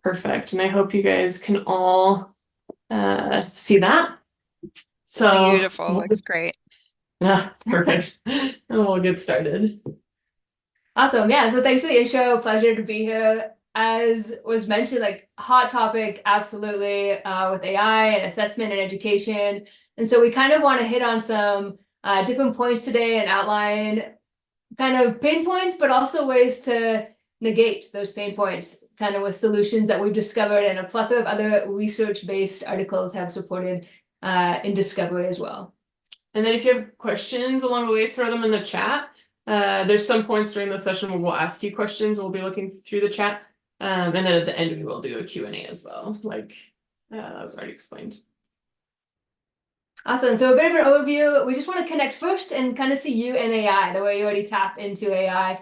Perfect. And I hope you guys can all see that. So Beautiful, looks great. perfect. And we'll get started. Awesome. Yeah. So thanks for the intro. Pleasure to be here. As was mentioned, like hot topic, absolutely, with AI and assessment and education. And so we kind of want to hit on some different points today and outline kind of pain points, but also ways to negate those pain points, kind of with solutions that we've discovered and a plethora of other research-based articles have supported in discovery as well. And then if you have questions along the way, throw them in the chat. There's some points during the session where we'll ask you questions. We'll be looking through the chat. And then at the end, we will do a Q&A as well, like that was already explained. Awesome. So a bit of an overview. We just want to connect first and kind of see you and AI, the way you already tap into AI.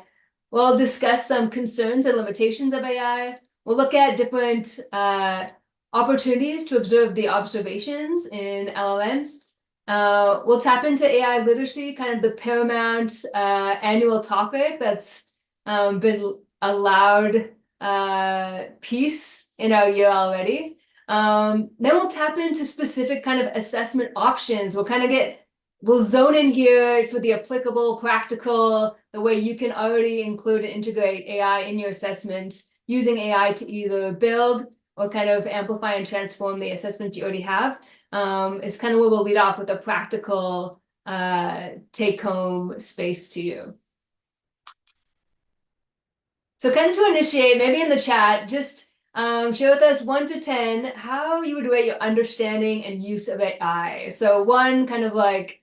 We'll discuss some concerns and limitations of AI. We'll look at different opportunities to observe the observations in LLMs. We'll tap into AI literacy, kind of the paramount annual topic that's been a loud piece in our year already. Then we'll tap into specific kind of assessment options. We'll zone in here for the applicable, practical, the way you can already include and integrate AI in your assessments, using AI to either build or kind of amplify and transform the assessment you already have. It's kind of where we'll lead off with a practical take-home space to you. So kind of to initiate, maybe in the chat, just share with us 1 to 10 how you would rate your understanding and use of AI. So 1, kind of like,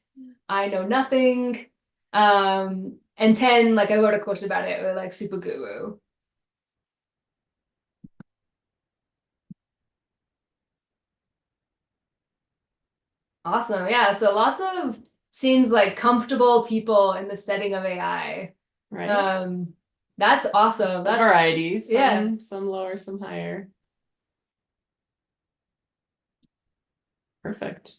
I know nothing, and 10, like I wrote a course about it, or like super guru. Awesome. Yeah. So lots of seems like comfortable people in the setting of AI. Right. That's awesome. That's variety. Yeah. Some lower, some higher. Perfect.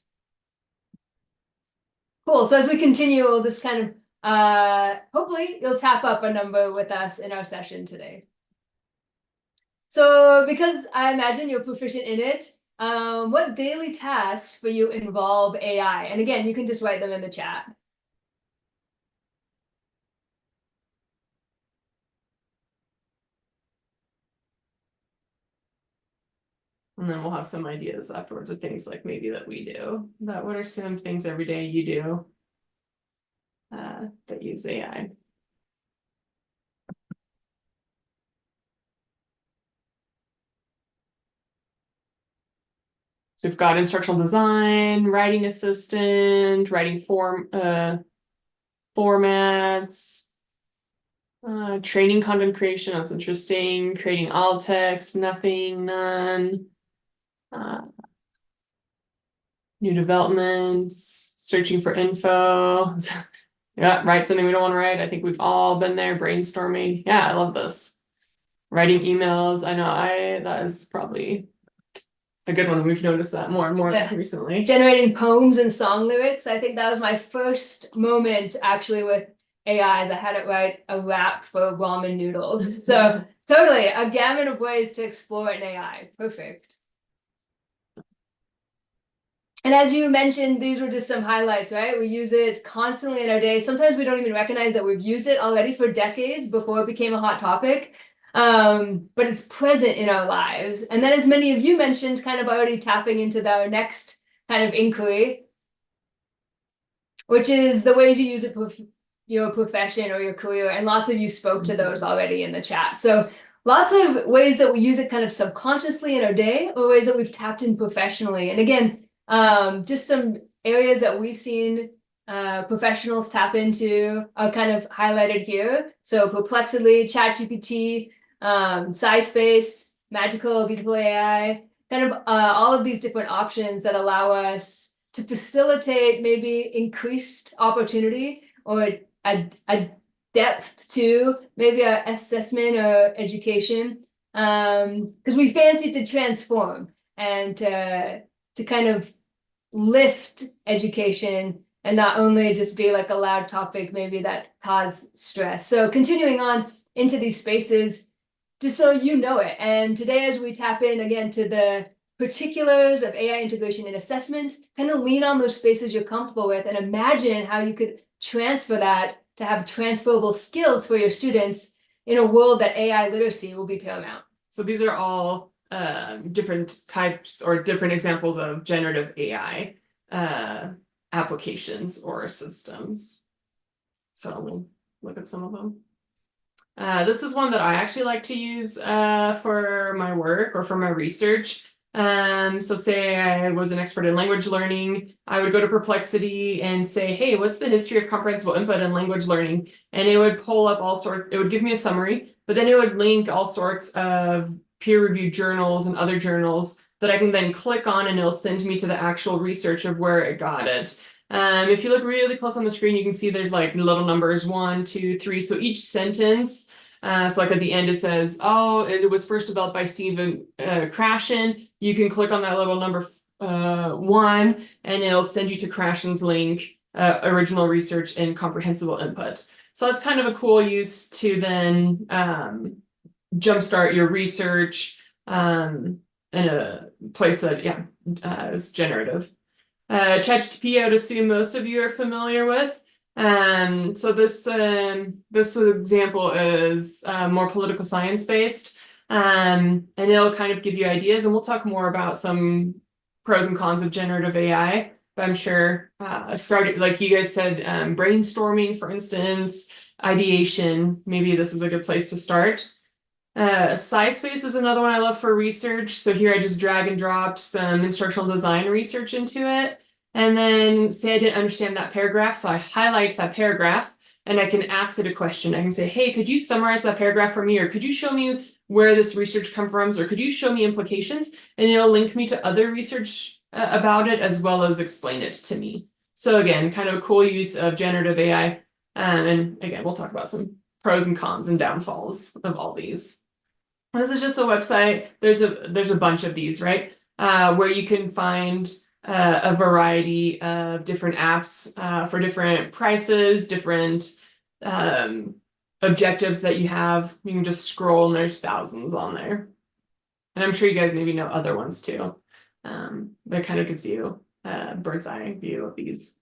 Cool. So as we continue, we'll just kind of hopefully you'll tap up a number with us in our session today. So because I imagine you're proficient in it, what daily tasks for you involve AI? And again, you can just write them in the chat. And then we'll have some ideas afterwards of things like maybe that we do. But what are some things every day you do that use AI? So we've got instructional design, writing assistant, writing formats, training content creation, that's interesting, creating all text, nothing, none, new developments, searching for info. Yeah, write something we don't want to write. I think we've all been there, brainstorming. Yeah, I love this. Writing emails. I know that is probably a good one. We've noticed that more and more recently. Generating poems and song lyrics. I think that was my first moment actually with AI, as I had it write a rap for ramen noodles. So totally a gamut of ways to explore in AI. Perfect. And as you mentioned, these were just some highlights, right? We use it constantly in our day. Sometimes we don't even recognize that we've used it already for decades before it became a hot topic. But it's present in our lives. And then as many of you mentioned, kind of already tapping into our next kind of inquiry, which is the ways you use it for your profession or your career. And lots of you spoke to those already in the chat. So lots of ways that we use it kind of subconsciously in our day, or ways that we've tapped in professionally. And again, just some areas that we've seen professionals tap into are kind of highlighted here. So Perplexity, ChatGPT, SciSpace, Magical, Beautiful AI, kind of all of these different options that allow us to facilitate maybe increased opportunity or a depth to maybe our assessment or education, because we fancy to transform and to kind of lift education and not only just be like a loud topic maybe that cause stress. So continuing on into these spaces, just so you know it. And today, as we tap in again to the particulars of AI integration and assessment, kind of lean on those spaces you're comfortable with and imagine how you could transfer that to have transferable skills for your students in a world that AI literacy will be paramount. So these are all different types or different examples of generative AI applications or systems. So we'll look at some of them. This is one that I actually like to use for my work or for my research. So say I was an expert in language learning, I would go to Perplexity and say, hey, what's the history of comprehensible input in language learning? And it would pull up all sorts, it would give me a summary, but then it would link all sorts of peer-reviewed journals and other journals that I can then click on, and it'll send me to the actual research of where it got it. If you look really close on the screen, you can see there's like little numbers 1, 2, 3. So each sentence, so like at the end it says, oh, it was first developed by Stephen Krashen. You can click on that little number 1, and it'll send you to Krashen's link, original research and comprehensible input. So that's kind of a cool use to then jumpstart your research in a place that, is generative. ChatGPT, I would assume most of you are familiar with. So this example is more political science based, and it'll kind of give you ideas, and we'll talk more about some pros and cons of generative AI. But I'm sure starting, like you guys said, brainstorming, for instance, ideation, maybe this is a good place to start. SciSpace is another one I love for research. So here I just drag and dropped some instructional design research into it. And then say I didn't understand that paragraph, so I highlight that paragraph and I can ask it a question. I can say, hey, could you summarize that paragraph for me? Or could you show me where this research comes from? Or could you show me implications? And it'll link me to other research about it, as well as explain it to me. So again, kind of a cool use of generative AI. And again, we'll talk about some pros and cons and downfalls of all these. This is just a website. There's a bunch of these, right? Where you can find a variety of different apps for different prices, different objectives that you have. You can just scroll and there's thousands on there. And I'm sure you guys maybe know other ones too. But it kind of gives you a bird's eye view of these.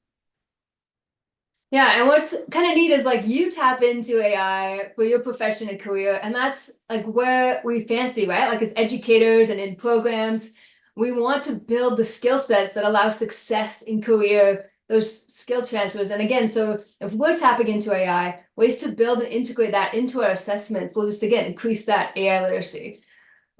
Yeah, and what's kind of neat is like you tap into AI for your profession and career, and that's like where we fancy, right? Like as educators and in programs, we want to build the skill sets that allow success in career, those skill transfers. And again, so if we're tapping into AI, ways to build and integrate that into our assessments will just, again, increase that AI literacy.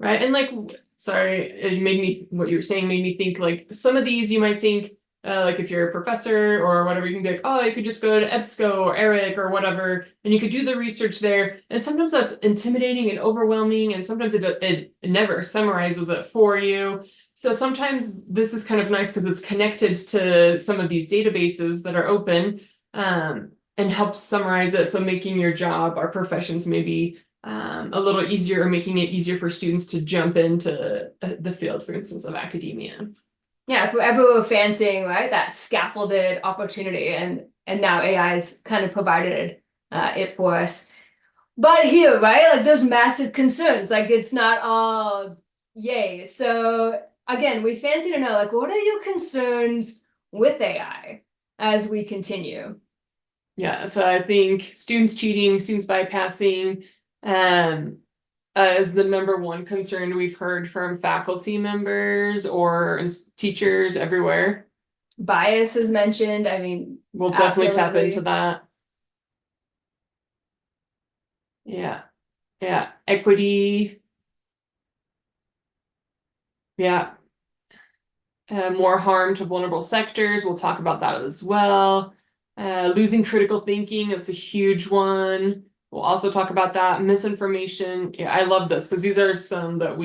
Right, and like, sorry, it made me, what you were saying made me think like some of these you might think, like if you're a professor or whatever, you can be like, oh, you could just go to EBSCO or ERIC or whatever, and you could do the research there. And sometimes that's intimidating and overwhelming, and sometimes it never summarizes it for you. So sometimes this is kind of nice because it's connected to some of these databases that are open, and helps summarize it. So making your job, our professions, maybe a little easier, or making it easier for students to jump into the field, for instance, of academia. Yeah, forever we're fancying, right, that scaffolded opportunity, and now AI has kind of provided it for us. But here, right, like those massive concerns, like it's not all yay. So again, we fancy to know, like, what are your concerns with AI as we continue? Yeah, so I think students cheating, students bypassing, is the #1 concern we've heard from faculty members or teachers everywhere. Bias is mentioned. I mean, we'll definitely tap into that. Yeah, equity. Yeah, more harm to vulnerable sectors. We'll talk about that as well. Losing critical thinking, that's a huge one. We'll also talk about that. Misinformation. Yeah, I love this because these are some that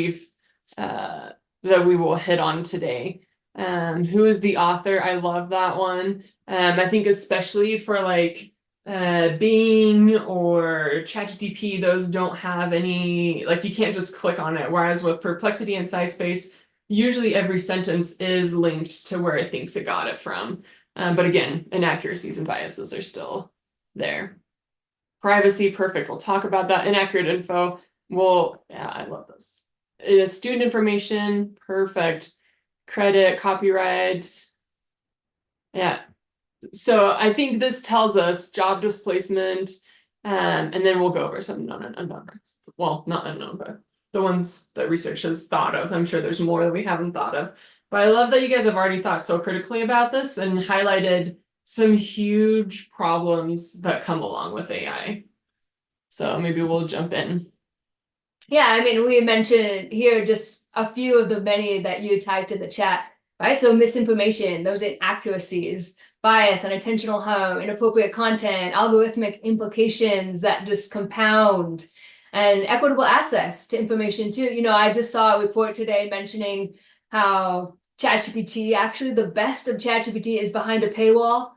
that we will hit on today. Who is the author? I love that one. I think especially for like Bing or ChatGPT, those don't have any, like you can't just click on it. Whereas with Perplexity and SciSpace, usually every sentence is linked to where it thinks it got it from. But again, inaccuracies and biases are still there. Privacy, perfect. We'll talk about that. Inaccurate info. well, yeah, I love this. Student information, perfect. Credit, copyright. Yeah. So I think this tells us job displacement, and then we'll go over some known and unknown. Well, not unknown, but the ones that research has thought of. I'm sure there's more that we haven't thought of. But I love that you guys have already thought so critically about this and highlighted some huge problems that come along with AI. So maybe we'll jump in. Yeah, I mean, we mentioned here just a few of the many that you typed in the chat, right? So misinformation, those inaccuracies, bias, unintentional harm, inappropriate content, algorithmic implications that just compound, and equitable access to information too. You know, I just saw a report today mentioning how ChatGPT, actually the best of ChatGPT is behind a paywall,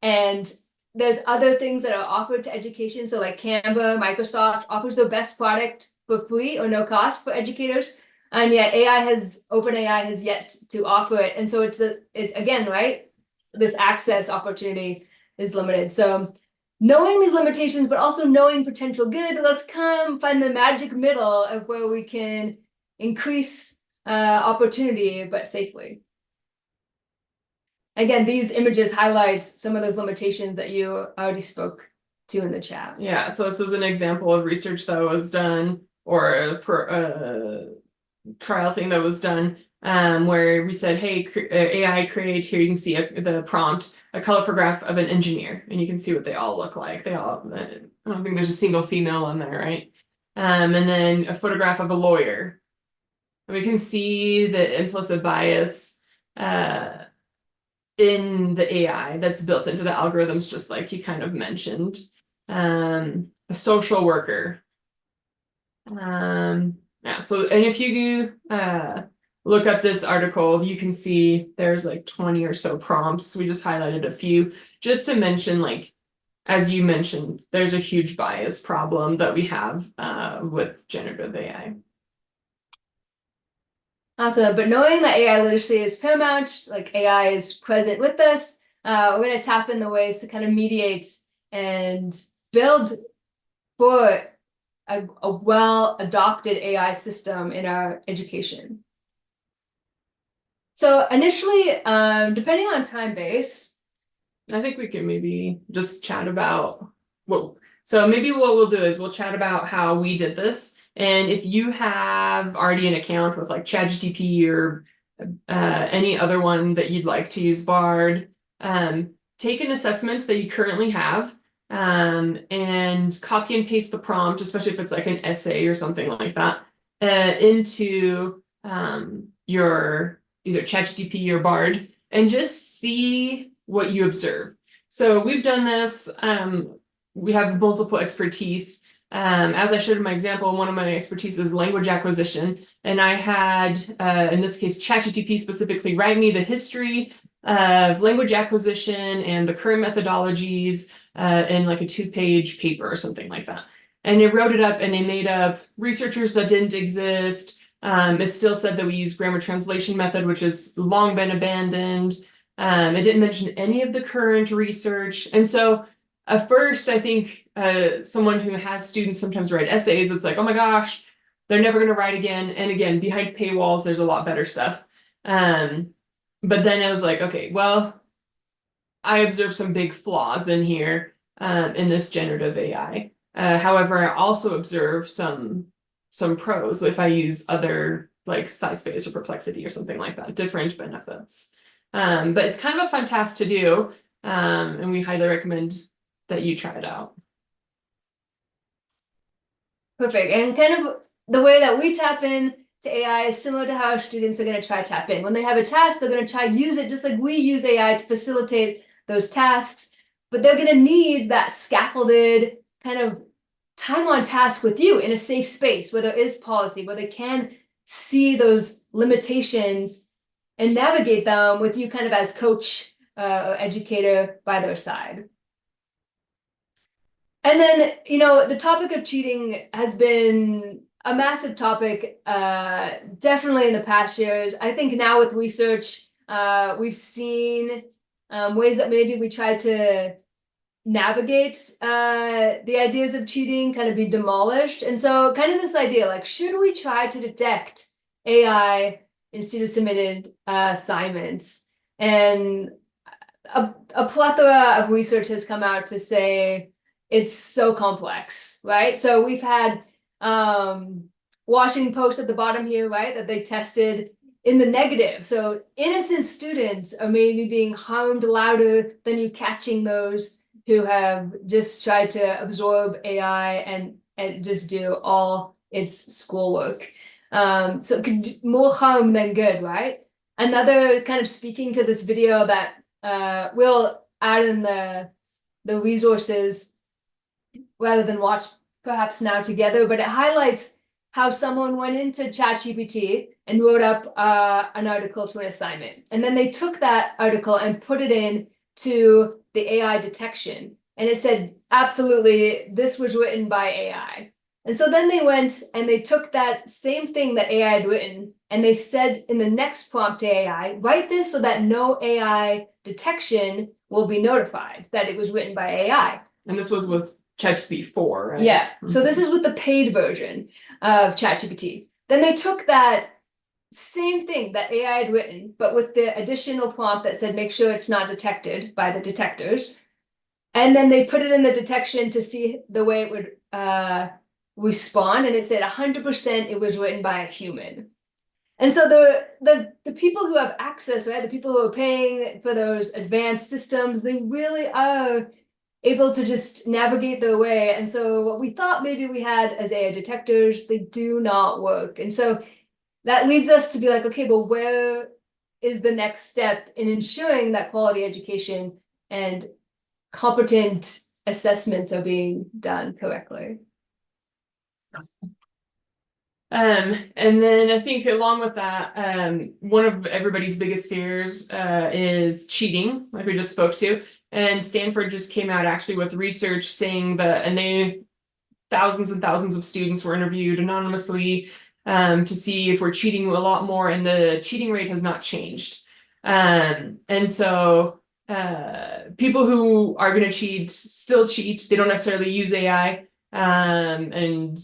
and there's other things that are offered to education. So like Canva, Microsoft offers their best product for free or no cost for educators. And yet OpenAI has yet to offer it. And so it again, right? This access opportunity is limited. So knowing these limitations, but also knowing potential good, let's come find the magic middle of where we can increase opportunity, but safely. Again, these images highlight some of those limitations that you already spoke to in the chat. Yeah, so this is an example of research that was done, or a trial thing that was done, where we said, hey, AI create, here you can see the prompt, a colorful graph of an engineer, and you can see what they all look like. They all, I don't think there's a single female in there, right? And then a photograph of a lawyer. And we can see the implicit bias in the AI that's built into the algorithms, just like you kind of mentioned. A social worker. Yeah, so, and if you look up this article, you can see there's like 20 or so prompts. We just highlighted a few just to mention, like, as you mentioned, there's a huge bias problem that we have with generative AI. Awesome, but knowing that AI literacy is paramount, like AI is present with us, we're going to tap in the ways to kind of mediate and build for a well-adopted AI system in our education. So initially, depending on time base, I think we can maybe just chat about so maybe what we'll do is we'll chat about how we did this. And if you have already an account with like ChatGPT or any other one that you'd like to use, Bard, take an assessment that you currently have, and copy and paste the prompt, especially if it's like an essay or something like that, into your either ChatGPT or Bard, and just see what you observe. So we've done this. We have multiple expertise. As I showed in my example, one of my expertise is language acquisition. And I had, in this case, ChatGPT specifically write me the history of language acquisition and the current methodologies in like a 2-page paper or something like that. And it wrote it up, and they made up researchers that didn't exist. It still said that we use grammar translation method, which has long been abandoned. It didn't mention any of the current research. And so at first, I think someone who has students sometimes write essays, it's like, oh my gosh, they're never going to write again. And again, behind paywalls, there's a lot better stuff. But then I was like, okay, well, I observed some big flaws in here in this generative AI. However, I also observe some pros if I use other like SciSpace or Perplexity or something like that, different benefits. But it's kind of a fun task to do, and we highly recommend that you try it out. perfect. And kind of the way that we tap in to AI is similar to how our students are going to try tap in. When they have a task, they're going to try use it just like we use AI to facilitate those tasks, but they're going to need that scaffolded kind of time on task with you in a safe space where there is policy, where they can see those limitations and navigate them with you kind of as coach or educator by their side. And then, you know, the topic of cheating has been a massive topic, definitely in the past years. I think now with research, we've seen ways that maybe we tried to navigate the ideas of cheating, kind of be demolished. And so kind of this idea, like, should we try to detect AI in student submitted assignments? And a plethora of research has come out to say it's so complex, right? So we've had Washington Post at the bottom here, right, that they tested in the negative. So innocent students are maybe being harmed louder than you catching those who have just tried to absorb AI and just do all its schoolwork. So it could do more harm than good, right? Another kind of speaking to this video that we'll add in the resources rather than watch perhaps now together, but it highlights how someone went into ChatGPT and wrote up an article to an assignment. And then they took that article and put it in to the AI detection. And it said, absolutely, this was written by AI. And so then they went and they took that same thing that AI had written and they said in the next prompt to AI, write this so that no AI detection will be notified that it was written by AI. And this was with ChatGPT 4, right? Yeah. So this is with the paid version of ChatGPT. Then they took that same thing that AI had written, but with the additional prompt that said, make sure it's not detected by the detectors. And then they put it in the detection to see the way it would respond. And it said 100% it was written by a human. And so the people who have access, right, the people who are paying for those advanced systems, they really are able to just navigate their way. And so what we thought maybe we had as AI detectors, they do not work. And so that leads us to be like, okay, well, where is the next step in ensuring that quality education and competent assessments are being done correctly? And then I think along with that, one of everybody's biggest fears is cheating, like we just spoke to. And Stanford just came out actually with research saying that, and they thousands and thousands of students were interviewed anonymously to see if we're cheating a lot more, and the cheating rate has not changed. And so people who are going to cheat still cheat. They don't necessarily use AI. And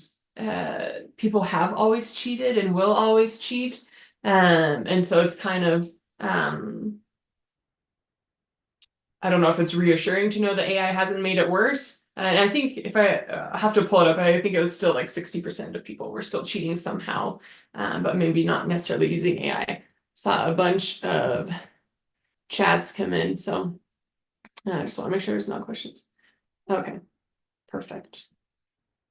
people have always cheated and will always cheat. And so it's kind of I don't know if it's reassuring to know that AI hasn't made it worse. And I think if I have to pull it up, I think it was still like 60% of people were still cheating somehow, but maybe not necessarily using AI. Saw a bunch of chats come in, so I just want to make sure there's no questions. Okay, perfect.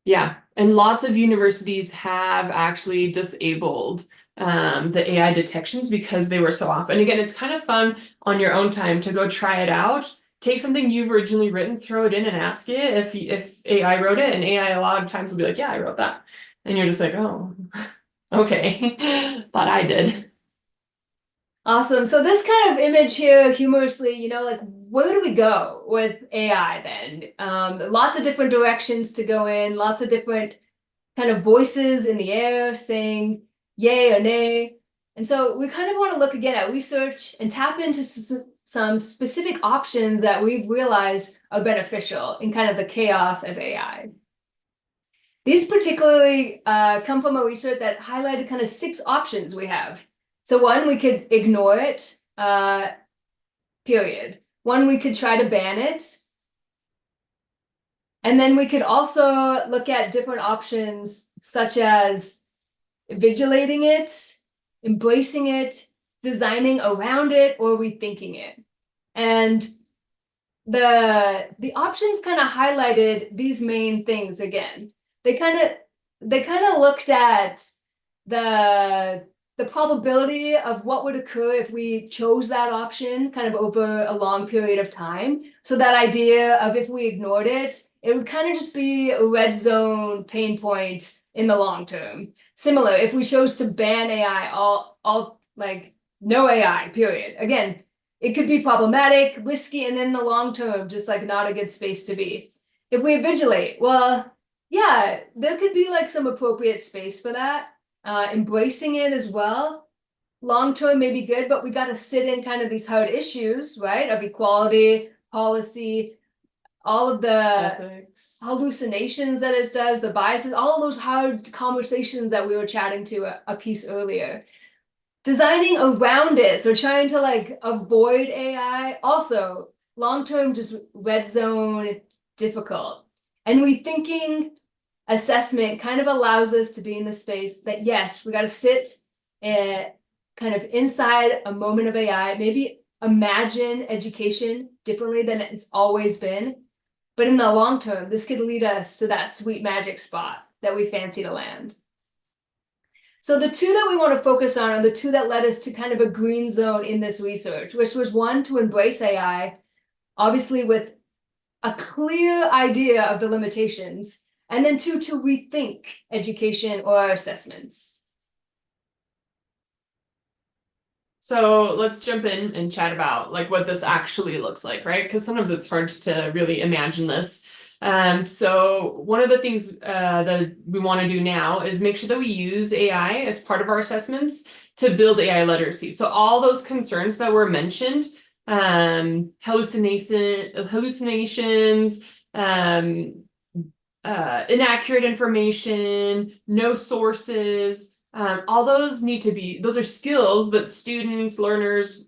Yeah, and lots of universities have actually disabled the AI detections because they were so off. And again, it's kind of fun on your own time to go try it out. Take something you've originally written, throw it in and ask it if AI wrote it, and AI a lot of times will be like, yeah, I wrote that. And you're just like, oh, okay, thought I did. Awesome. So this kind of image here, humorously, you know, like, where do we go with AI then? Lots of different directions to go in, lots of different kind of voices in the air saying yay or nay. And so we kind of want to look again at research and tap into some specific options that we've realized are beneficial in kind of the chaos of AI. These particularly come from a research that highlighted kind of 6 options we have. So one, we could ignore it, period. One, we could try to ban it. And then we could also look at different options such as vigilating it, embracing it, designing around it, or rethinking it. And the options kind of highlighted these main things again. They kind of looked at the probability of what would occur if we chose that option kind of over a long period of time. So that idea of if we ignored it, it would kind of just be a red zone pain point in the long term. Similar, if we chose to ban AI, all like no AI, period. Again, it could be problematic, risky, and in the long term, just like not a good space to be. If we vigilate, well, yeah, there could be like some appropriate space for that. Embracing it as well. Long term may be good, but we got to sit in kind of these hard issues, right? Of equality, policy, all of the Ethics. hallucinations that it does, the biases, all of those hard conversations that we were chatting to a piece earlier. Designing around it, so trying to like avoid AI, also long-term just red zone difficult. And rethinking assessment kind of allows us to be in the space that, yes, we got to sit kind of inside a moment of AI, maybe imagine education differently than it's always been. But in the long term, this could lead us to that sweet magic spot that we fancy to land. So the two that we want to focus on are the two that led us to kind of a green zone in this research, which was one, to embrace AI, obviously with a clear idea of the limitations, and then two, to rethink education or assessments. So let's jump in and chat about like what this actually looks like, right? Because sometimes it's hard to really imagine this. So one of the things that we want to do now is make sure that we use AI as part of our assessments to build AI literacy. So all those concerns that were mentioned, hallucinations, inaccurate information, no sources, all those need to be, those are skills that students, learners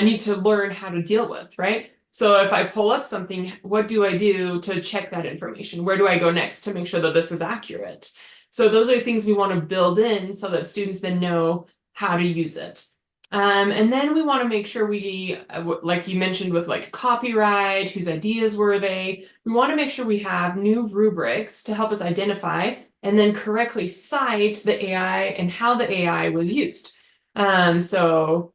need to learn how to deal with, right? So if I pull up something, what do I do to check that information? Where do I go next to make sure that this is accurate? So those are things we want to build in so that students then know how to use it. And then we want to make sure we, like you mentioned with like copyright, whose ideas were they? We want to make sure we have new rubrics to help us identify and then correctly cite the AI and how the AI was used. You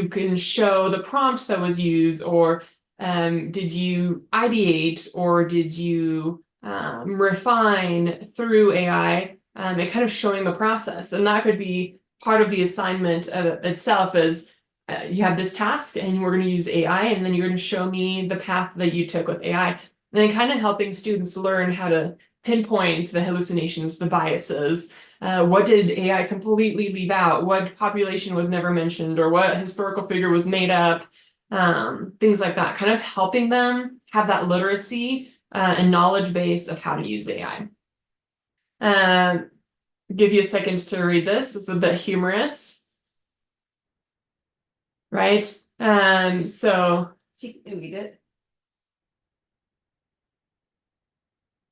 can show the prompt that was used, or did you ideate, or did you refine through AI, and kind of showing the process. And that could be part of the assignment itself is you have this task and we're going to use AI, and then you're going to show me the path that you took with AI. And then kind of helping students learn how to pinpoint the hallucinations, the biases. What did AI completely leave out? What population was never mentioned, or what historical figure was made up? Things like that, kind of helping them have that literacy and knowledge base of how to use AI. Give you a second to read this. It's a bit humorous, right? So You can read it.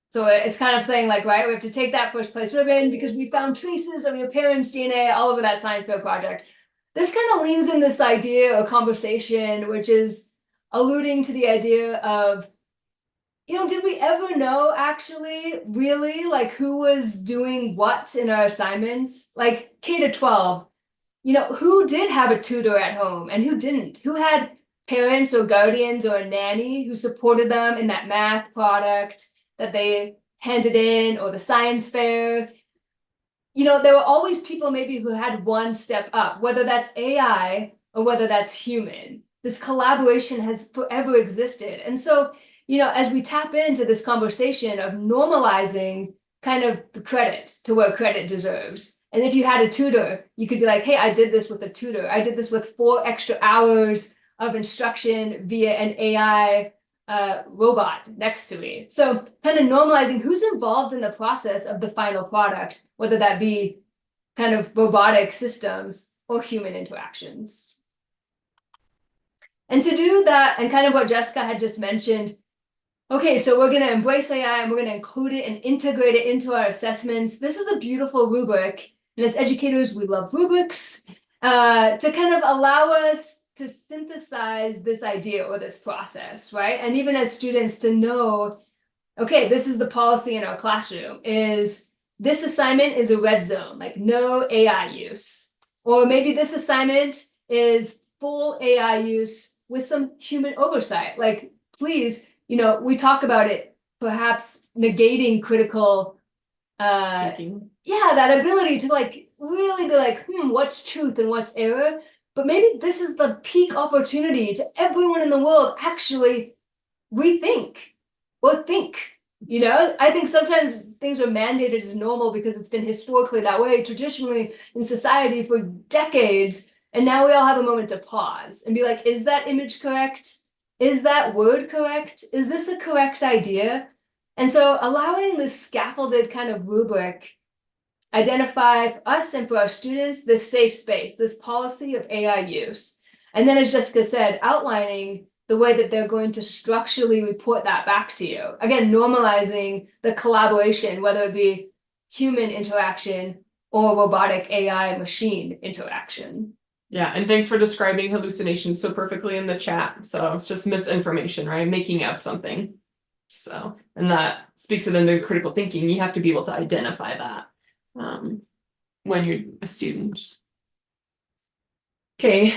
So it's kind of saying like, right, we have to take that first place ribbon because we found traces of your parents' DNA all over that science fair project. This kind of leans in this idea or conversation, which is alluding to the idea of, did we ever know actually, really, like who was doing what in our assignments? Like K to 12, who did have a tutor at home and who didn't? Who had parents or guardians or a nanny who supported them in that math product that they handed in, or the science fair? There were always people maybe who had one step up, whether that's AI or whether that's human. This collaboration has forever existed. And so, as we tap into this conversation of normalizing kind of the credit to where credit deserves. And if you had a tutor, you could be like, hey, I did this with a tutor. I did this with 4 extra hours of instruction via an AI robot next to me. So kind of normalizing who's involved in the process of the final product, whether that be kind of robotic systems or human interactions. And to do that, and kind of what Jessica had just mentioned, okay, so we're going to embrace AI and we're going to include it and integrate it into our assessments. This is a beautiful rubric. And as educators, we love rubrics to kind of allow us to synthesize this idea or this process, right? And even as students to know, okay, this is the policy in our classroom, is this assignment is a red zone, like no AI use. Or maybe this assignment is full AI use with some human oversight. Like, please, we talk about it, perhaps negating critical thinking. Yeah, that ability to like really be like, what's truth and what's error? But maybe this is the peak opportunity to everyone in the world actually rethink or think. I think sometimes things are mandated as normal because it's been historically that way, traditionally in society for decades. And now we all have a moment to pause and be like, is that image correct? is that word correct? Is this a correct idea? And so allowing this scaffolded kind of rubric identify for us and for our students this safe space, this policy of AI use. And then, as Jessica said, outlining the way that they're going to structurally report that back to you. Again, normalizing the collaboration, whether it be human interaction or robotic AI machine interaction. Yeah, and thanks for describing hallucinations so perfectly in the chat. So it's just misinformation, right? Making up something. So, and that speaks to then the critical thinking. You have to be able to identify that when you're a student. Okay,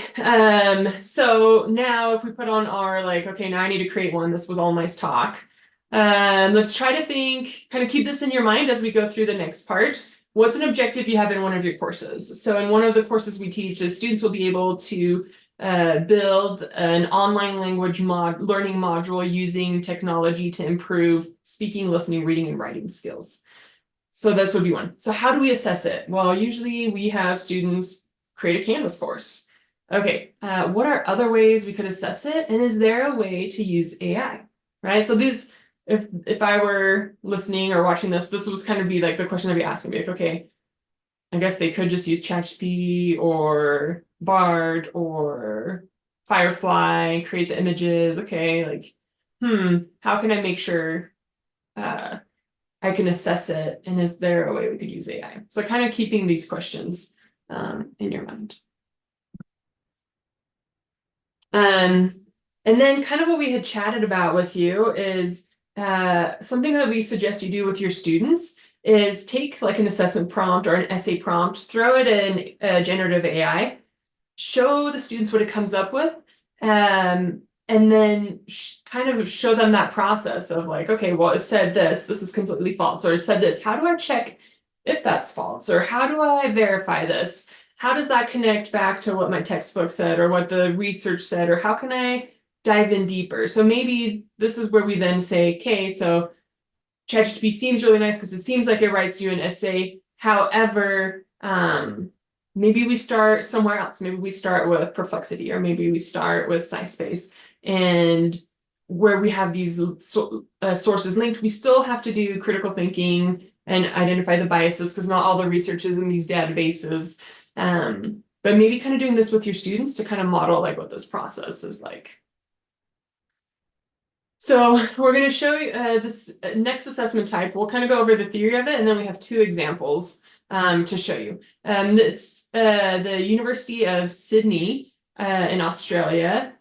so now if we put on our like, okay, now I need to create one. This was all nice talk. Let's try to think, kind of keep this in your mind as we go through the next part. What's an objective you have in one of your courses? So in one of the courses we teach is students will be able to build an online language learning module using technology to improve speaking, listening, reading, and writing skills. So this would be one. So how do we assess it? Well, usually we have students create a Canvas course. Okay, what are other ways we could assess it? And is there a way to use AI? Right? So these, if I were listening or watching this, this was kind of be like the question I'd be asking, be like, okay, I guess they could just use ChatGPT or Bard or Firefly, create the images. Okay, like, how can I make sure I can assess it? And is there a way we could use AI? So kind of keeping these questions in your mind. And then kind of what we had chatted about with you is something that we suggest you do with your students is take like an assessment prompt or an essay prompt, throw it in generative AI, show the students what it comes up with, and then kind of show them that process of like, okay, well, it said this is completely false, or it said this, how do I check if that's false, or how do I verify this? How does that connect back to what my textbook said or what the research said, or how can I dive in deeper? So maybe this is where we then say, okay, so ChatGPT seems really nice because it seems like it writes you an essay. However, maybe we start somewhere else. Maybe we start with Perplexity, or maybe we start with SciSpace. And where we have these sources linked, we still have to do critical thinking and identify the biases because not all the research is in these databases. But maybe kind of doing this with your students to kind of model like what this process is like. So we're going to show you this next assessment type. We'll kind of go over the theory of it, and then we have two examples to show you. It's the University of Sydney in Australia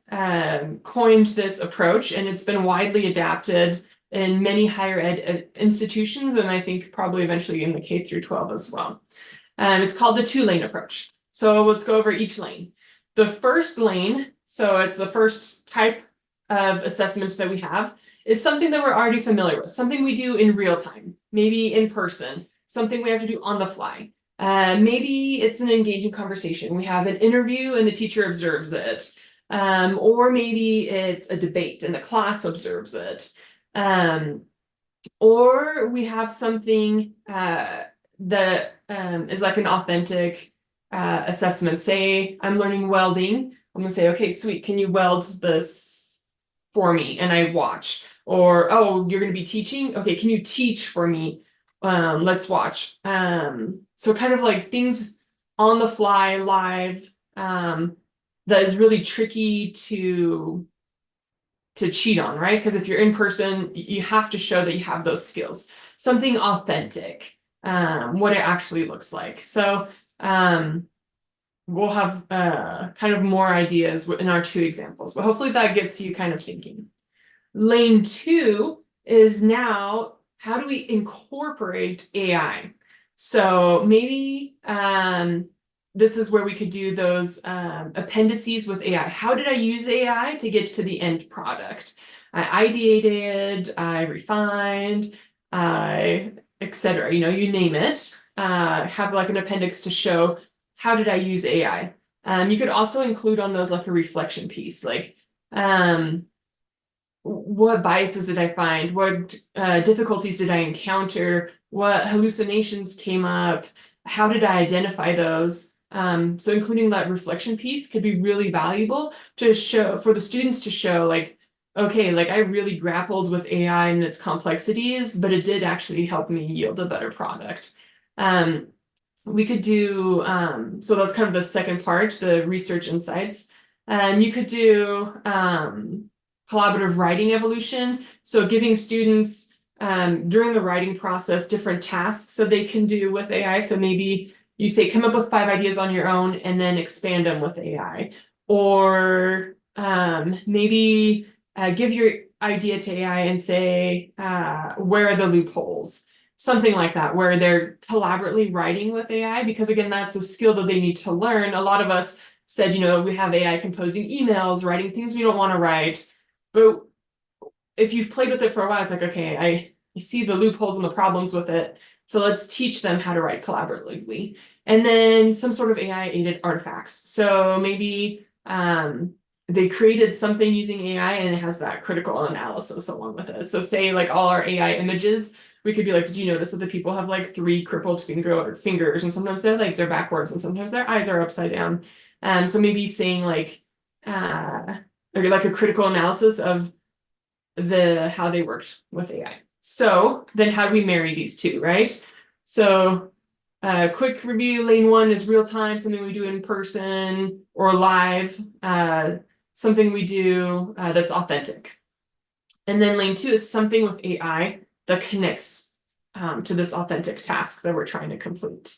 coined this approach, and it's been widely adapted in many higher ed institutions, and I think probably eventually in the K through 12 as well. It's called the 2-lane approach. So let's go over each lane. The first lane, so it's the first type of assessments that we have, is something that we're already familiar with, something we do in real time, maybe in person, something we have to do on the fly. Maybe it's an engaging conversation. We have an interview and the teacher observes it. Or maybe it's a debate and the class observes it. Or we have something that is like an authentic assessment. Say I'm learning welding. I'm gonna say, okay, sweet, can you weld this for me? And I watch. Or, oh, you're gonna be teaching? Okay, can you teach for me? Let's watch. So kind of like things on the fly, live, that is really tricky to cheat on, right? Because if you're in person, you have to show that you have those skills. Something authentic, what it actually looks like. So we'll have kind of more ideas in our two examples, but hopefully that gets you kind of thinking. Lane 2 is now, how do we incorporate AI? So maybe this is where we could do those appendices with AI. How did I use AI to get to the end product? I ideated, I refined, etc. You name it. Have like an appendix to show how did I use AI. You could also include on those like a reflection piece, like what biases did I find? What difficulties did I encounter? What hallucinations came up? How did I identify those? So including that reflection piece could be really valuable to show for the students to show like, okay, like I really grappled with AI and its complexities, but it did actually help me yield a better product. We could do, so that's kind of the second part, the research insights. You could do collaborative writing evolution. So giving students during the writing process different tasks that they can do with AI. So maybe you say, come up with 5 ideas on your own and then expand them with AI. Or maybe give your idea to AI and say, where are the loopholes? Something like that, where they're collaboratively writing with AI, because again, that's a skill that they need to learn. A lot of us said, we have AI composing emails, writing things we don't want to write. But if you've played with it for a while, it's like, okay, I see the loopholes and the problems with it. So let's teach them how to write collaboratively. And then some sort of AI aided artifacts. So maybe they created something using AI and it has that critical analysis along with it. So say like all our AI images, we could be like, did you notice that the people have like 3 crippled fingers and sometimes their legs are backwards and sometimes their eyes are upside down. So maybe saying like a critical analysis of how they worked with AI. So then how do we marry these two, right? So quick review, lane 1 is real time, something we do in person or live, something we do that's authentic. And then lane 2 is something with AI that connects to this authentic task that we're trying to complete.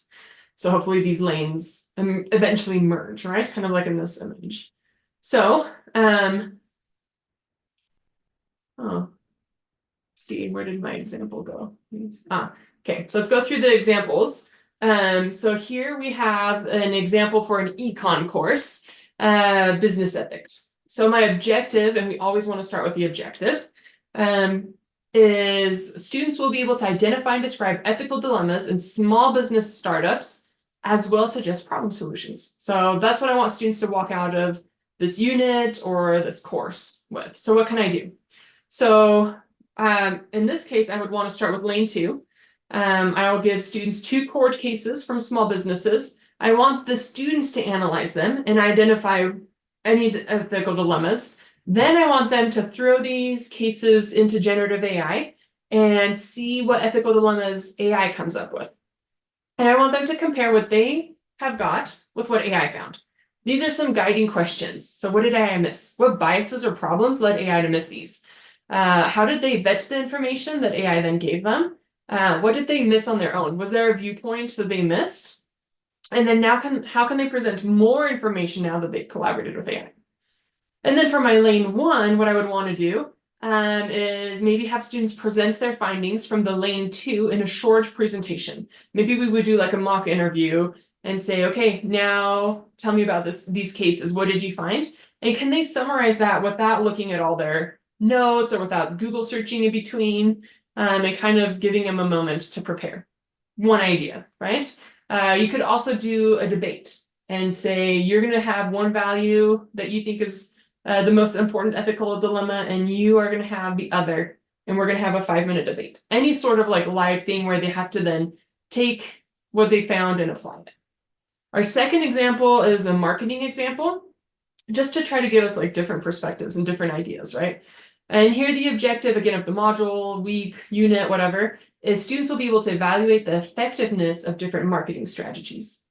So hopefully these lanes eventually merge, right? Kind of like in this image. So, see, where did my example go? Okay, so let's go through the examples. So here we have an example for an econ course, business ethics. So my objective, and we always want to start with the objective, is students will be able to identify and describe ethical dilemmas in small business startups, as well as suggest problem solutions. So that's what I want students to walk out of this unit or this course with. So what can I do? So in this case, I would want to start with lane 2. I will give students 2 court cases from small businesses. I want the students to analyze them and identify any ethical dilemmas. Then I want them to throw these cases into generative AI and see what ethical dilemmas AI comes up with. And I want them to compare what they have got with what AI found. These are some guiding questions. So what did AI miss? What biases or problems led AI to miss these? How did they vet the information that AI then gave them? What did they miss on their own? Was there a viewpoint that they missed? And then how can they present more information now that they've collaborated with AI? And then for my lane 1, what I would want to do is maybe have students present their findings from the lane 2 in a short presentation. Maybe we would do like a mock interview and say, okay, now tell me about these cases. What did you find? And can they summarize that without looking at all their notes or without Google searching in between, and kind of giving them a moment to prepare? One idea, right? You could also do a debate and say, you're going to have one value that you think is the most important ethical dilemma, and you are going to have the other, and we're going to have a 5-minute debate. Any sort of like live thing where they have to then take what they found and apply it. Our second example is a marketing example, just to try to give us like different perspectives and different ideas, right? And here the objective, again, of the module, week, unit, whatever, is students will be able to evaluate the effectiveness of different marketing strategies.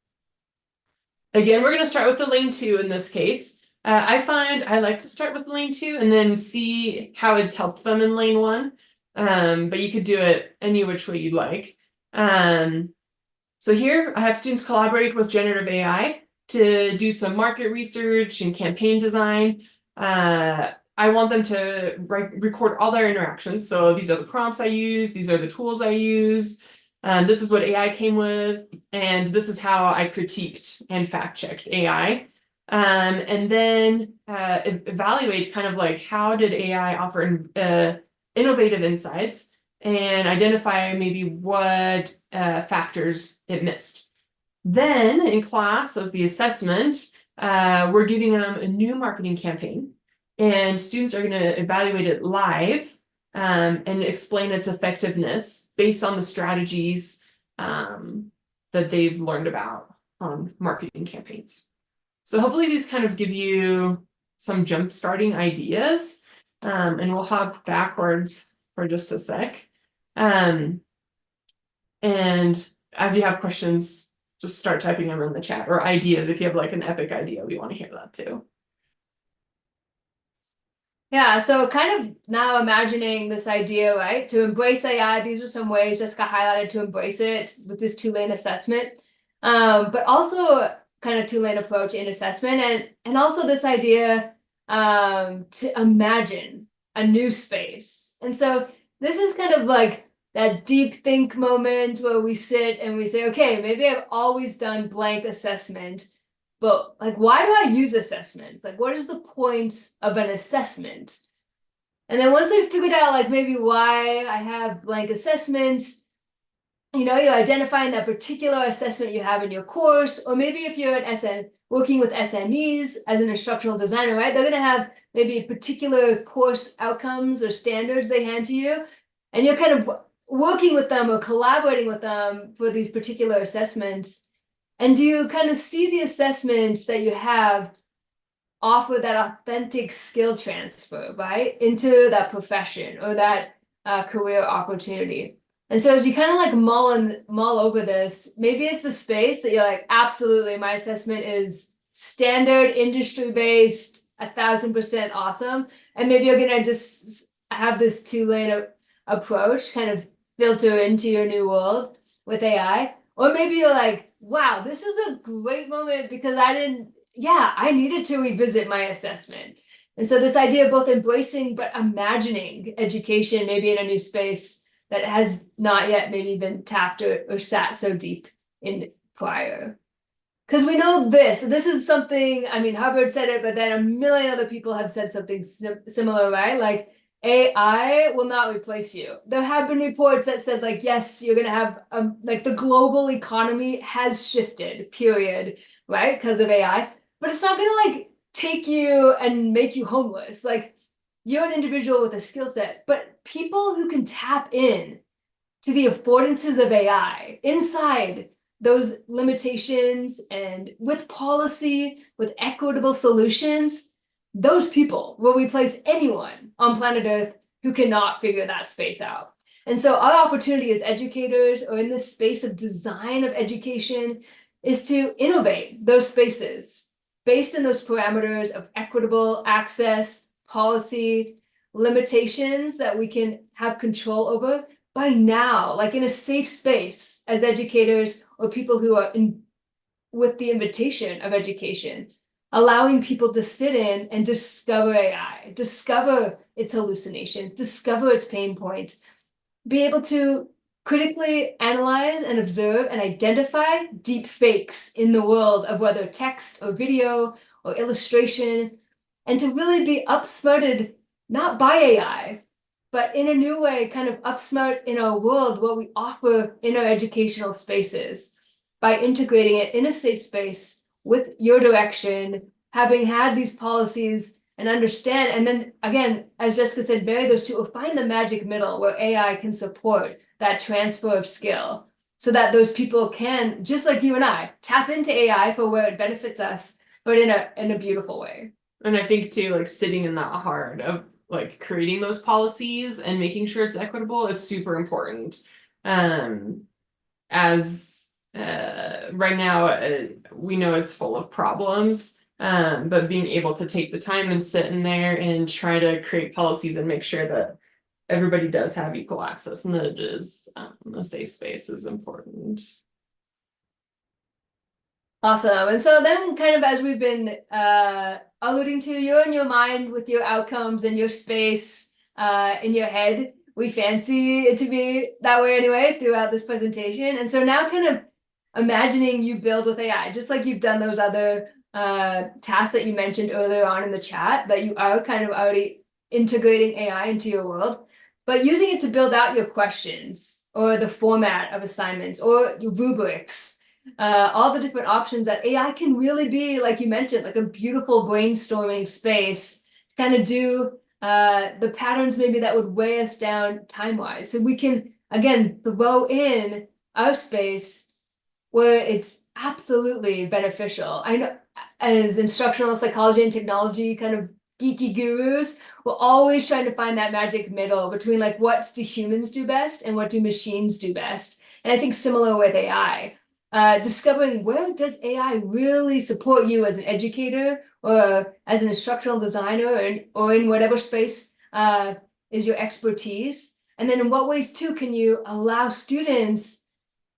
Again, we're going to start with the lane 2 in this case. I find I like to start with lane 2 and then see how it's helped them in lane 1. But you could do it any which way you'd like. So here I have students collaborate with generative AI to do some market research and campaign design. I want them to record all their interactions. So these are the prompts I use. These are the tools I use. This is what AI came with. And this is how I critiqued and fact-checked AI. And then evaluate kind of like how did AI offer innovative insights and identify maybe what factors it missed. Then in class, as the assessment, we're giving them a new marketing campaign, and students are going to evaluate it live and explain its effectiveness based on the strategies that they've learned about on marketing campaigns. So hopefully these kind of give you some jump starting ideas. And we'll hop backwards for just a sec. And as you have questions, just start typing them in the chat, or ideas. If you have like an epic idea, we want to hear that too. Yeah, so kind of now imagining this idea, right? To embrace AI, these are some ways Jessica highlighted to embrace it with this two-lane assessment. But also kind of two-lane approach in assessment, and also this idea to imagine a new space. And so this is kind of like that deep think moment where we sit and we say, okay, maybe I've always done blank assessment. But like, why do I use assessments? Like, what is the point of an assessment? And then once I figured out like maybe why I have blank assessments, you're identifying that particular assessment you have in your course, or maybe if you're an SM working with SMEs as an instructional designer, right? They're going to have maybe particular course outcomes or standards they hand to you, and you're kind of working with them or collaborating with them for these particular assessments. And do you kind of see the assessment that you have offer that authentic skill transfer, right, into that profession or that career opportunity? And so as you kind of like mull over this, maybe it's a space that you're like, absolutely, my assessment is standard, industry-based, 1,000% awesome. And maybe you're gonna just have this two-lane approach kind of filter into your new world with AI. Or maybe you're like, wow, this is a great moment because I needed to revisit my assessment. And so this idea of both embracing but imagining education maybe in a new space that has not yet maybe been tapped or sat so deep in prior. Because we know this is something, I mean, Hubbard said it, but then a million other people have said something similar, right? Like, AI will not replace you. There have been reports that said like, yes, you're going to have like the global economy has shifted, period, right? Because of AI, but it's not going to like take you and make you homeless. Like, you're an individual with a skill set, but people who can tap in to the affordances of AI inside those limitations and with policy, with equitable solutions, those people will replace anyone on planet Earth who cannot figure that space out. And so our opportunity as educators or in this space of design of education is to innovate those spaces based on those parameters of equitable access, policy, limitations that we can have control over by now, like in a safe space as educators or people who are in with the invitation of education, allowing people to sit in and discover AI, discover its hallucinations, discover its pain points, be able to critically analyze and observe and identify deep fakes in the world of whether text or video or illustration, and to really be upsmarted not by AI, but in a new way, kind of upsmart in our world what we offer in our educational spaces by integrating it in a safe space with your direction, having had these policies and understand. And then again, as Jessica said, marry those two or find the magic middle where AI can support that transfer of skill so that those people can, just like you and I, tap into AI for where it benefits us, but in a beautiful way. And I think too, like sitting in that heart of like creating those policies and making sure it's equitable is super important. As right now, we know it's full of problems, but being able to take the time and sit in there and try to create policies and make sure that everybody does have equal access and that it is a safe space is important. Awesome. And so then kind of as we've been alluding to, you're in your mind with your outcomes and your space in your head. We fancy it to be that way anyway throughout this presentation. And so now kind of imagining you build with AI, just like you've done those other tasks that you mentioned earlier on in the chat, that you are kind of already integrating AI into your world, but using it to build out your questions or the format of assignments or your rubrics. All the different options that AI can really be, like you mentioned, like a beautiful brainstorming space to kind of do the patterns maybe that would weigh us down time-wise. So we can, again, throw in our space where it's absolutely beneficial. I know as instructional psychology and technology kind of geeky gurus, we're always trying to find that magic middle between like what do humans do best and what do machines do best. And I think similar with AI, discovering where does AI really support you as an educator or as an instructional designer or in whatever space is your expertise. And then in what ways too can you allow students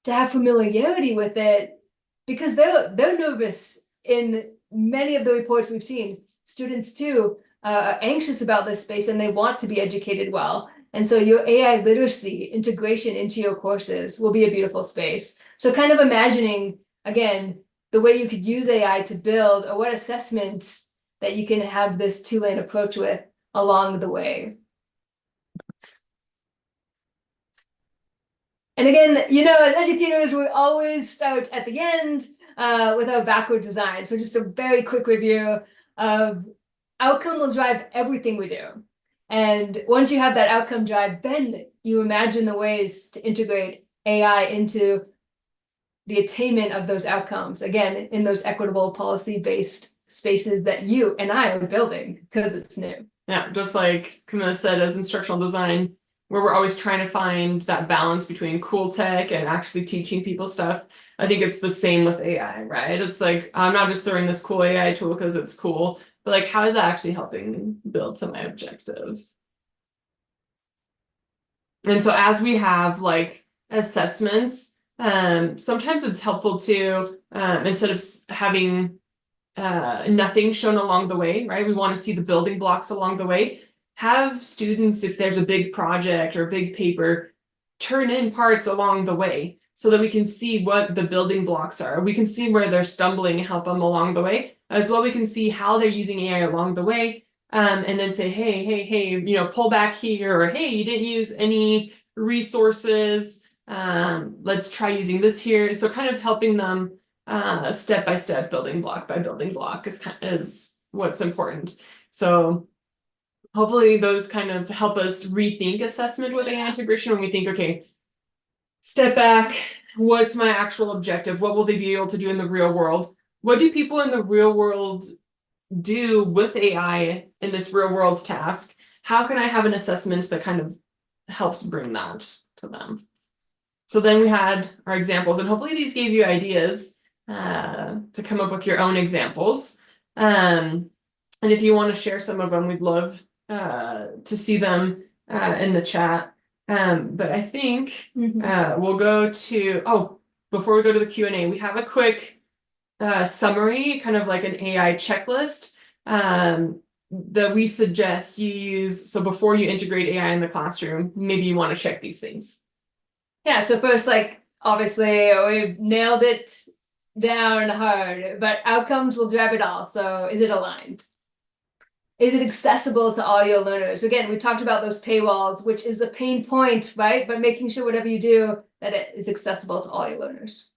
to have familiarity with it, because they're nervous in many of the reports we've seen. Students too are anxious about this space and they want to be educated well. And so your AI literacy integration into your courses will be a beautiful space. So kind of imagining, again, the way you could use AI to build or what assessments that you can have this two-lane approach with along the way. And again, you know, as educators, we always start at the end with our backward design. So just a very quick review of outcome will drive everything we do. And once you have that outcome drive, then you imagine the ways to integrate AI into the attainment of those outcomes, again, in those equitable policy-based spaces that you and I are building because it's new. Yeah, just like Camilla said, as instructional design, where we're always trying to find that balance between cool tech and actually teaching people stuff. I think it's the same with AI, right? It's like, I'm not just throwing this cool AI tool because it's cool, but like, how is that actually helping build to my objective? And so as we have like assessments, sometimes it's helpful to, instead of having nothing shown along the way, right? We want to see the building blocks along the way. Have students, if there's a big project or a big paper, turn in parts along the way so that we can see what the building blocks are. We can see where they're stumbling and help them along the way. As well, we can see how they're using AI along the way. And then say, hey, you know, pull back here, or hey, you didn't use any resources. Let's try using this here. So kind of helping them step by step, building block by building block is what's important. So hopefully those kind of help us rethink assessment with AI integration when we think, okay, step back, what's my actual objective? What will they be able to do in the real world? What do people in the real world do with AI in this real world's task? How can I have an assessment that kind of helps bring that to them? So then we had our examples, and hopefully these gave you ideas to come up with your own examples. And if you want to share some of them, we'd love to see them in the chat. But I think we'll go to, before we go to the Q&A, we have a quick summary, kind of like an AI checklist that we suggest you use. So before you integrate AI in the classroom, maybe you want to check these things. Yeah, so first, like, obviously, we've nailed it down hard, but outcomes will drive it all. So is it aligned? Is it accessible to all your learners? Again, we talked about those paywalls, which is a pain point, right? But making sure whatever you do, that it is accessible to all your learners.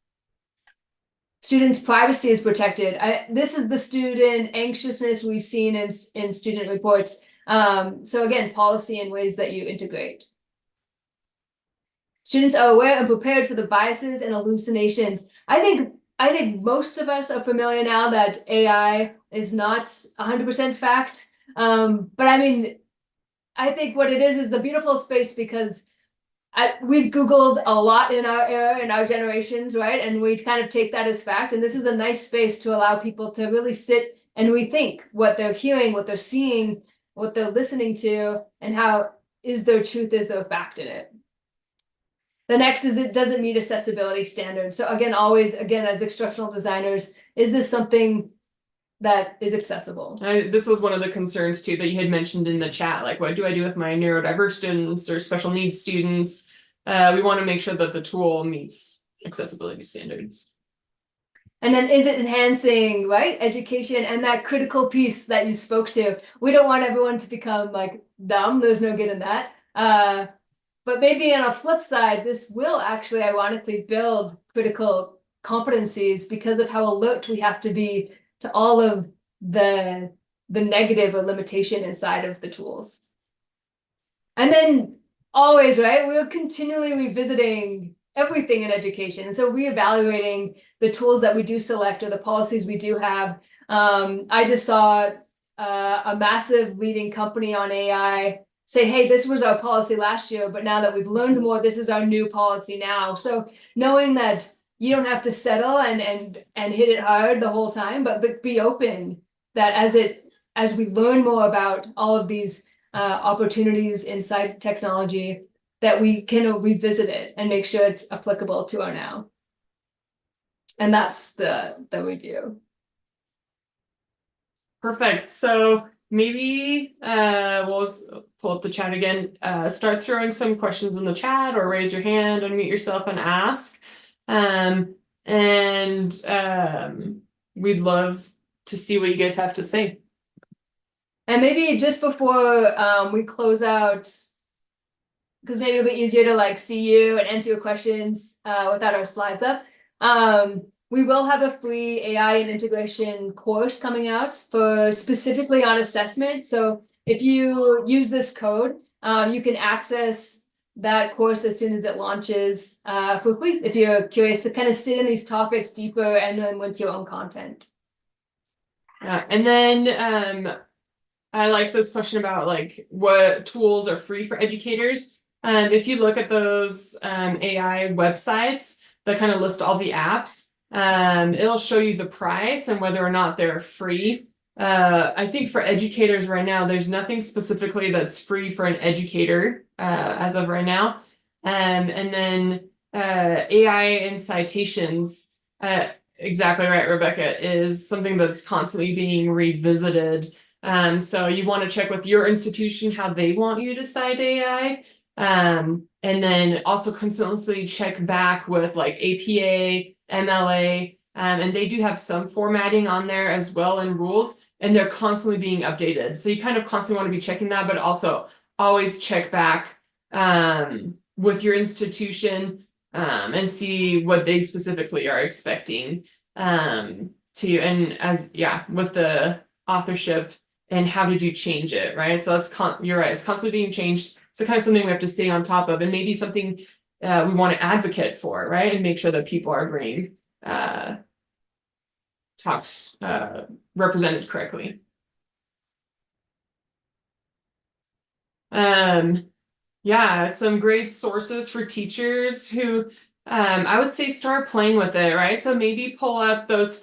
Students' privacy is protected. This is the student anxiousness we've seen in student reports. So again, policy and ways that you integrate. Students are aware and prepared for the biases and hallucinations. I think most of us are familiar now that AI is not 100% fact. But I mean, I think what it is the beautiful space, because we've Googled a lot in our era, in our generations, right? And we kind of take that as fact. And this is a nice space to allow people to really sit and rethink what they're hearing, what they're seeing, what they're listening to, and how is there truth, is there fact in it? The next is it doesn't meet accessibility standards. So again, always, again, as instructional designers, is this something that is accessible? This was one of the concerns too that you had mentioned in the chat, like what do I do with my neurodiverse students or special needs students? We want to make sure that the tool meets accessibility standards. And then is it enhancing, right, education and that critical piece that you spoke to? We don't want everyone to become like dumb. There's no good in that. But maybe on a flip side, this will actually ironically build critical competencies because of how alert we have to be to all of the negative or limitation inside of the tools. And then always, right, we're continually revisiting everything in education. And so reevaluating the tools that we do select or the policies we do have. I just saw a massive leading company on AI say, hey, this was our policy last year, but now that we've learned more, this is our new policy now. So knowing that you don't have to settle and hit it hard the whole time, but be open that as we learn more about all of these opportunities inside technology, that we can revisit it and make sure it's applicable to our now. And that's the review. Perfect. So maybe we'll pull up the chat again. Start throwing some questions in the chat or raise your hand, unmute yourself and ask. We'd love to see what you guys have to say. And maybe just before we close out, because maybe it'll be easier to like see you and answer your questions without our slides up. We will have a free AI and integration course coming out for specifically on assessment. So if you use this code, you can access that course as soon as it launches for free, if you're curious to kind of sit in these topics deeper and then with your own content. And then I like this question about like what tools are free for educators. If you look at those AI websites that kind of list all the apps, it'll show you the price and whether or not they're free. I think for educators right now, there's nothing specifically that's free for an educator as of right now. And then AI and citations, exactly right, Rebecca, is something that's constantly being revisited. So you want to check with your institution how they want you to cite AI. And then also constantly check back with like APA, MLA, and they do have some formatting on there as well in rules, and they're constantly being updated. So you kind of constantly want to be checking that, but also always check back with your institution and see what they specifically are expecting to, and with the authorship and how did you change it, right? So that's you're right, it's constantly being changed. So kind of something we have to stay on top of, and maybe something we want to advocate for, right? And make sure that people are being represented correctly. Yeah, some great sources for teachers who I would say start playing with it, right? So maybe pull up those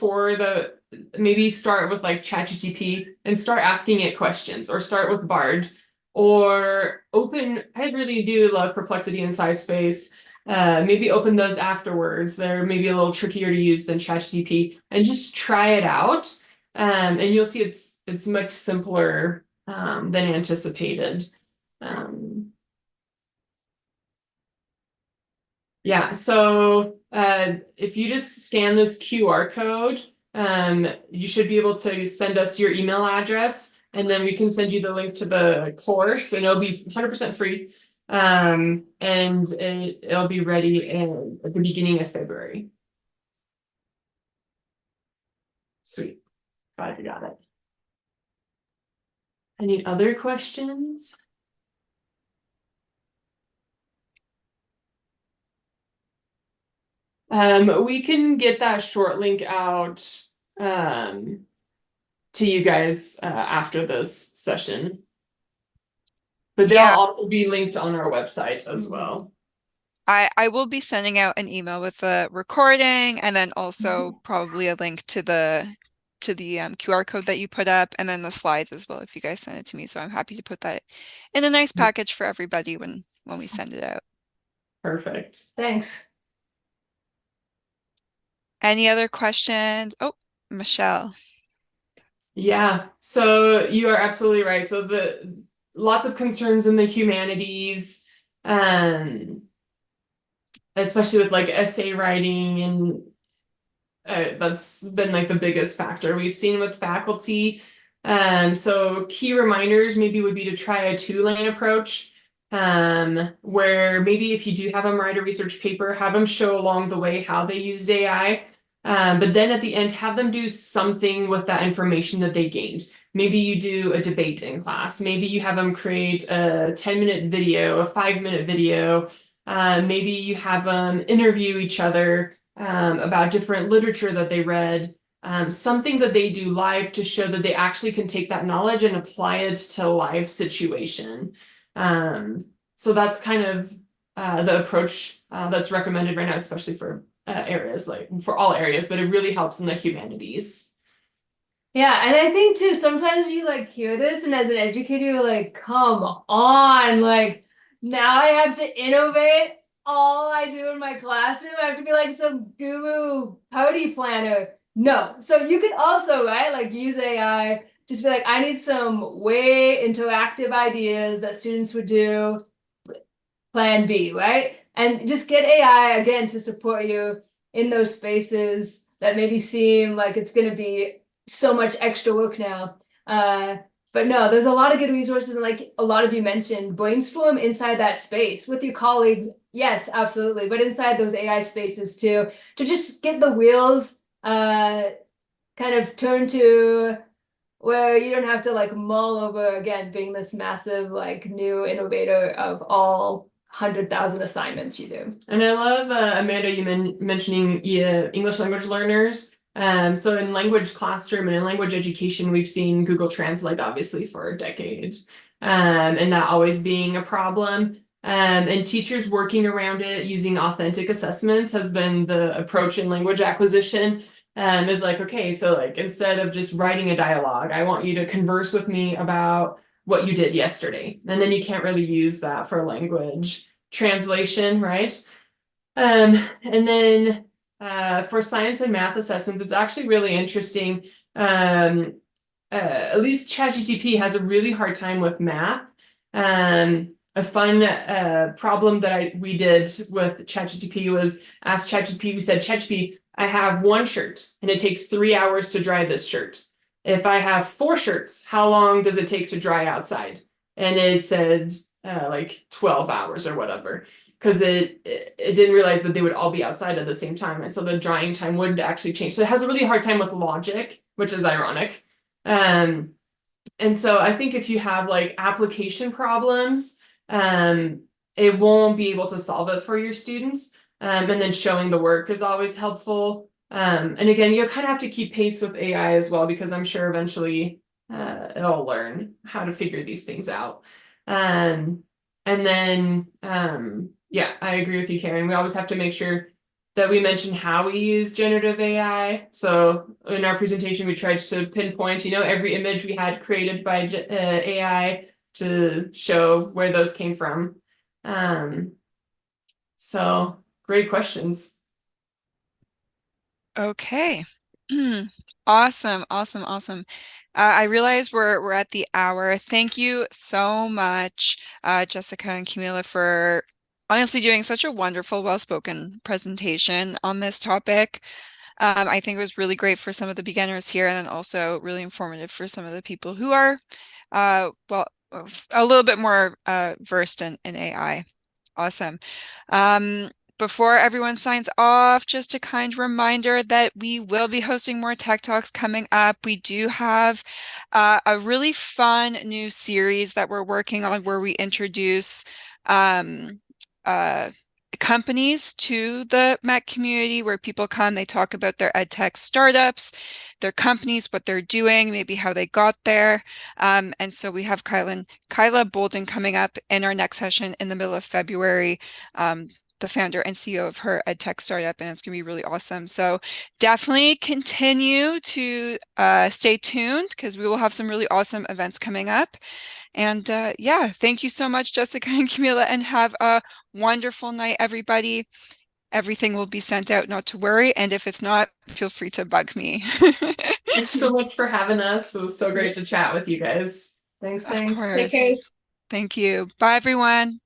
maybe start with like ChatGPT and start asking it questions, or start with Bard, or I really do love Perplexity and SciSpace. Maybe open those afterwards. They're maybe a little trickier to use than ChatGPT, and just try it out. And you'll see it's much simpler than anticipated. Yeah, so if you just scan this QR code, you should be able to send us your email address, and then we can send you the link to the course, and it'll be 100% free. And it'll be ready at the beginning of February. Sweet. Glad you got it. Any other questions? We can get that short link out to you guys after this session. But they'll all be linked on our website as well. I will be sending out an email with the recording, and then also probably a link to the QR code that you put up, and then the slides as well if you guys send it to me. So I'm happy to put that in a nice package for everybody when we send it out. Perfect. Thanks. Any other questions? Oh, Michelle. Yeah, so you are absolutely right. So lots of concerns in the humanities, especially with like essay writing, and that's been like the biggest factor we've seen with faculty. So key reminders maybe would be to try a 2-lane approach, where maybe if you do have them write a research paper, have them show along the way how they used AI. But then at the end, have them do something with that information that they gained. Maybe you do a debate in class. Maybe you have them create a 10-minute video, a 5-minute video. Maybe you have them interview each other about different literature that they read. something that they do live to show that they actually can take that knowledge and apply it to a live situation. So that's kind of the approach that's recommended right now, especially for areas like for all areas, but it really helps in the humanities. Yeah, and I think too, sometimes you like hear this, and as an educator, you're like, come on, like now I have to innovate all I do in my classroom. I have to be like some guru party planner. No. So you could also, right, like use AI, just be like, I need some way interactive ideas that students would do, plan B, right? And just get AI again to support you in those spaces that maybe seem like it's going to be so much extra work now. But no, there's a lot of good resources, and like a lot of you mentioned, brainstorm inside that space with your colleagues. Yes, absolutely, but inside those AI spaces too, to just get the wheels kind of turned to where you don't have to like mull over again being this massive like new innovator of all 100,000 assignments you do. And I love Amanda, you mentioning English language learners. So in language classroom and in language education, we've seen Google Translate obviously for decades, and that always being a problem. And teachers working around it using authentic assessments has been the approach in language acquisition. Is like, okay, so like instead of just writing a dialogue, I want you to converse with me about what you did yesterday. And then you can't really use that for language translation, right? And then for science and math assessments, it's actually really interesting. At least ChatGPT has a really hard time with math. A fun problem that we did with ChatGPT was ask ChatGPT, we said, ChatGPT, I have one shirt and it takes 3 hours to dry this shirt. If I have 4 shirts, how long does it take to dry outside? And it said like 12 hours or whatever, because it didn't realize that they would all be outside at the same time. And so the drying time wouldn't actually change. So it has a really hard time with logic, which is ironic. And so I think if you have like application problems, it won't be able to solve it for your students. And then showing the work is always helpful. And again, you kind of have to keep pace with AI as well, because I'm sure eventually it'll learn how to figure these things out. And then, yeah, I agree with you, Karen. We always have to make sure that we mention how we use generative AI. So in our presentation, we tried to pinpoint, every image we had created by AI to show where those came from. So great questions. Okay. Awesome. I realize we're at the hour. Thank you so much, Jessica and Camellia, for honestly doing such a wonderful, well-spoken presentation on this topic. I think it was really great for some of the beginners here, and then also really informative for some of the people who are, well, a little bit more versed in AI. Awesome. Before everyone signs off, just a kind reminder that we will be hosting more Tech Talks coming up. We do have a really fun new series that we're working on where we introduce companies to the MEC community, where people come, they talk about their ed tech startups, their companies, what they're doing, maybe how they got there. And so we have Kyla Bolden coming up in our next session in the middle of February, the founder and CEO of her ed tech startup, and it's going to be really awesome. So definitely continue to stay tuned, because we will have some really awesome events coming up. And yeah, thank you so much, Jessica and Camellia, and have a wonderful night, everybody. Everything will be sent out, not to worry. And if it's not, feel free to bug me. Thanks so much for having us. It was so great to chat with you guys. Thanks. Of Take course. care. Thank you. Bye, everyone.